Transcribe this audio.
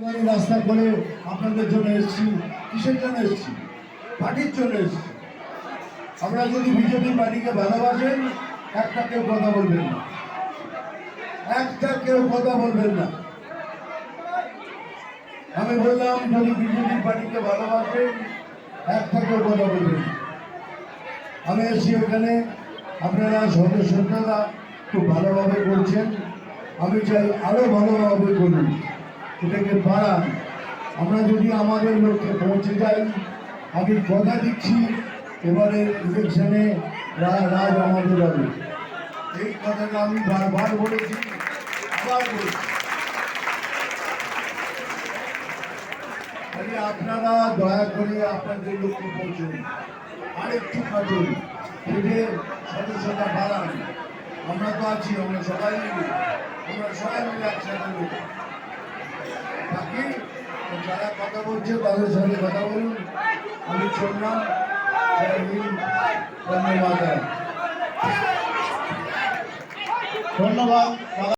রাস্তা করে আপনাদের জন্য এসেছি। কিসের জন্য এসেছি? পার্টির জন্য এসেছি। আমরা যদি বিজেপি পার্টিকে ভালোবাসেন, একটা কেউ কথা বলবেন না, একটা কেউ কথা বলবেন না। আমি বললাম যদি বিজেপি পার্টিকে ভালোবাসেন, একটা কেউ কথা বলবেন না। আমি এসেছি ওখানে, আপনারা সদস্যরা খুব ভালোভাবে করছেন। আমি চাই আরো ভালোভাবে করুন, এটাকে বাড়ান। আমরা যদি আমাদের লক্ষ্যে পৌঁছে যাই, আমি কথা দিচ্ছি এবারে ইলেকশনে রাজ আমাদের হবে। এই কথাটা আমি বারবার বলেছি, আবার বলেছি। আপনারা দয়া করে আপনাদের লক্ষ্যে পৌঁছুন, আরেকটু কাজুন, থেকে সদস্যতা বাড়ান। আমরা তো আছি, আমরা সবাই মিলে একসাথে বাকি যারা কথা বলছে তাদের সাথে কথা বলুন। আমি শুনলাম। ধন্যবাদ।